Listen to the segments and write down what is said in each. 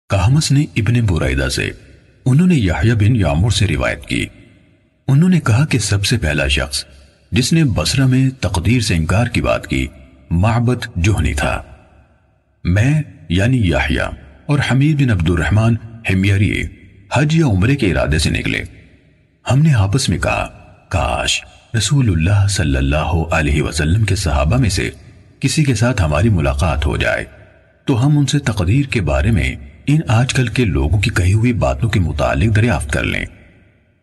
کہمس نے ابن بریدہ سے، انہوں نے یحییٰ بن یعمر سے روایت کی، انہوں نے کہا کہ سب سے پہلا شخص جس نے بصرہ میں تقدیر سے انکار کی بات کی معبد جہنی تھا۔ میں یعنی یحییٰ اور حمید بن عبد الرحمن حمیری حج یا عمرے کے ارادے سے نکلے۔ ہم نے آپس میں کہا کاش رسول اللہ صلی اللہ علیہ وسلم کے صحابہ میں سے کسی کے ساتھ ہماری ملاقات ہو جائے تو ہم ان سے تقدیر کے بارے میں ان آج کل کے لوگوں کی کہی ہوئی باتوں کے متعلق دریافت کر لیں۔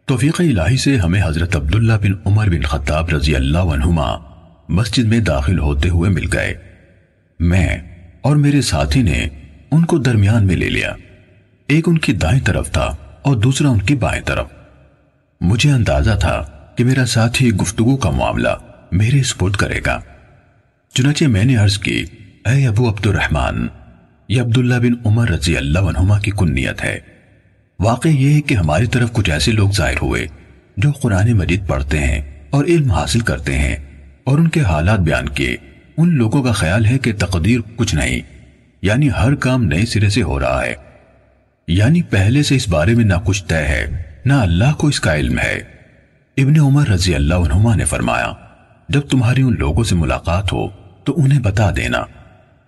توفیق الہی سے ہمیں حضرت عبداللہ بن عمر بن خطاب رضی اللہ عنہما مسجد میں داخل ہوتے ہوئے مل گئے۔ میں اور میرے ساتھی نے ان کو درمیان میں لے لیا، ایک ان کی دائیں طرف تھا اور دوسرا ان کی بائیں طرف۔ مجھے اندازہ تھا کہ میرا ساتھی گفتگو کا معاملہ میرے سپرد کرے گا، چنانچہ میں نے عرض کی، اے ابو عبد الرحمن، یہ عبداللہ بن عمر رضی اللہ عنہما کی کنیت ہے۔ واقع یہ ہے کہ ہماری طرف کچھ ایسے لوگ ظاہر ہوئے جو قرآن مجید پڑھتے ہیں اور علم حاصل کرتے ہیں، اور ان کے حالات بیان کیے۔ ان لوگوں کا خیال ہے کہ تقدیر کچھ نہیں، یعنی ہر کام نئے سرے سے ہو رہا ہے، یعنی پہلے سے اس بارے میں نہ کچھ طے ہے نہ اللہ کو اس کا علم ہے۔ ابن عمر رضی اللہ عنہما نے فرمایا، جب تمہاری ان لوگوں سے ملاقات ہو تو انہیں بتا دینا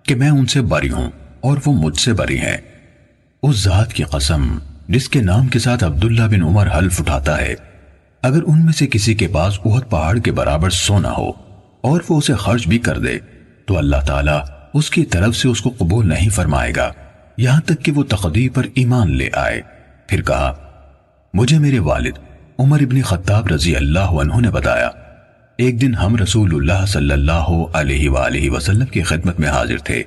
کہ میں ان سے بری ہوں اور وہ مجھ سے بری ہیں۔ اس ذات کی قسم جس کے نام کے ساتھ عبداللہ بن عمر حلف اٹھاتا ہے، اگر ان میں سے کسی کے پاس احد پہاڑ کے برابر سونا ہو اور وہ اسے خرچ بھی کر دے تو اللہ تعالیٰ اس کی طرف سے اس کو قبول نہیں فرمائے گا یہاں تک کہ وہ تقدیر پر ایمان لے آئے۔ پھر کہا، مجھے میرے والد عمر ابن خطاب رضی اللہ عنہ نے بتایا، ایک دن ہم رسول اللہ صلی اللہ علیہ وآلہ وسلم کی خدمت میں حاضر تھے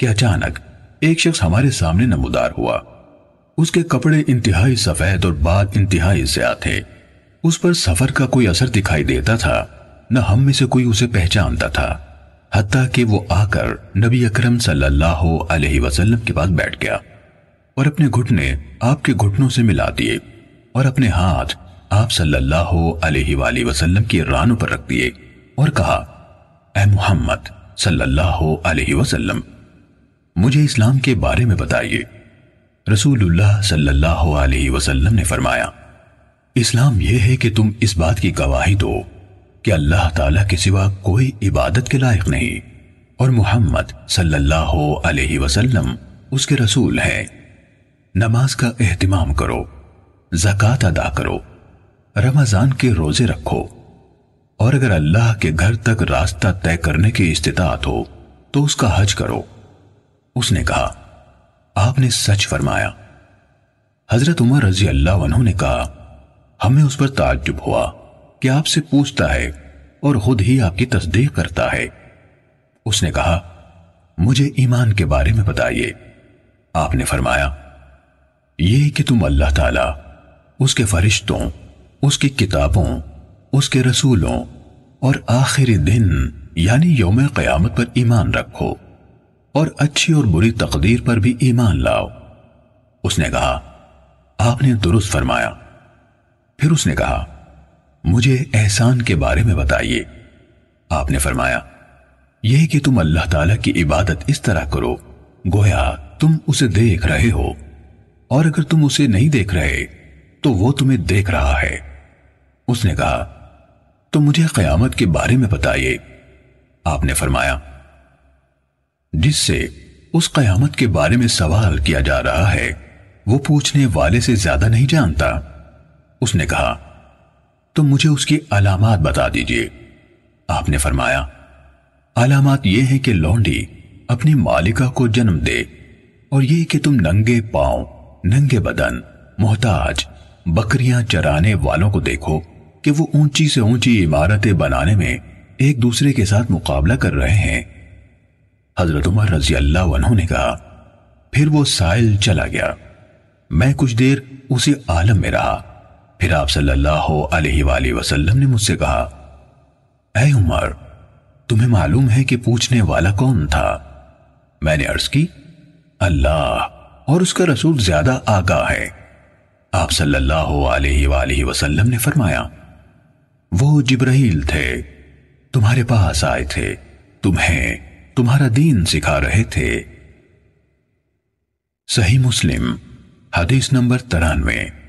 کہ اچانک ایک شخص ہمارے سامنے نمودار ہوا۔ اس کے کپڑے انتہائی سفید اور بال انتہائی سیاہ تھے۔ اس پر سفر کا کوئی اثر دکھائی دیتا تھا، نہ ہم میں سے کوئی اسے پہچانتا تھا، حتیٰ کہ وہ آ کر نبی اکرم صلی اللہ علیہ وسلم کے پاس بیٹھ گیا اور اپنے گھٹنے آپ کے گھٹنوں سے ملا دیے اور اپنے ہاتھ آپ صلی اللہ علیہ وآلہ وسلم کی رانوں پر رکھ دیے اور کہا، اے محمد صلی اللہ علیہ وسلم، مجھے اسلام کے بارے میں بتائیے۔ رسول اللہ صلی اللہ علیہ وسلم نے فرمایا، اسلام یہ ہے کہ تم اس بات کی گواہی دو کہ اللہ تعالیٰ کے سوا کوئی عبادت کے لائق نہیں اور محمد صلی اللہ علیہ وسلم اس کے رسول ہیں۔ نماز کا اہتمام کرو، زکوٰۃ ادا کرو، رمضان کے روزے رکھو، اور اگر اللہ کے گھر تک راستہ طے کرنے کی استطاعت ہو تو اس کا حج کرو۔ اس نے کہا، آپ نے سچ فرمایا۔ حضرت عمر رضی اللہ عنہ نے کہا، ہمیں اس پر تعجب ہوا کہ آپ سے پوچھتا ہے اور خود ہی آپ کی تصدیق کرتا ہے۔ اس نے کہا، مجھے ایمان کے بارے میں بتائیے۔ آپ نے فرمایا، یہ کہ تم اللہ تعالیٰ، اس کے فرشتوں، اس کی کتابوں، اس کے رسولوں اور آخری دن یعنی یوم قیامت پر ایمان رکھو اور اچھی اور بری تقدیر پر بھی ایمان لاؤ۔ اس نے کہا، آپ نے درست فرمایا۔ پھر اس نے کہا، مجھے احسان کے بارے میں بتائیے۔ آپ نے فرمایا، یہ کہ تم اللہ تعالیٰ کی عبادت اس طرح کرو گویا تم اسے دیکھ رہے ہو، اور اگر تم اسے نہیں دیکھ رہے تو وہ تمہیں دیکھ رہا ہے۔ اس نے کہا، تو مجھے قیامت کے بارے میں بتائیے۔ آپ نے فرمایا، جس سے اس قیامت کے بارے میں سوال کیا جا رہا ہے وہ پوچھنے والے سے زیادہ نہیں جانتا۔ اس نے کہا، تو مجھے اس کی علامات بتا دیجئے۔ آپ نے فرمایا، علامات یہ ہیں کہ لونڈی اپنی مالکہ کو جنم دے، اور یہ کہ تم ننگے پاؤں، ننگے بدن، محتاج، بکریاں چرانے والوں کو دیکھو کہ وہ اونچی سے اونچی عمارتیں بنانے میں ایک دوسرے کے ساتھ مقابلہ کر رہے ہیں۔ حضرت عمر رضی اللہ عنہ نے کہا، پھر وہ سائل چلا گیا۔ میں کچھ دیر اسی عالم میں رہا، پھر آپ صلی اللہ علیہ وآلہ وسلم نے مجھ سے کہا، اے عمر، تمہیں معلوم ہے کہ پوچھنے والا کون تھا؟ میں نے عرض کی، اللہ اور اس کا رسول زیادہ آگاہ ہے۔ آپ صلی اللہ علیہ وآلہ وسلم نے فرمایا، وہ جبرائیل تھے، تمہارے پاس آئے تھے، تمہیں تمہارا دین سکھا رہے تھے۔ صحیح مسلم حدیث نمبر 93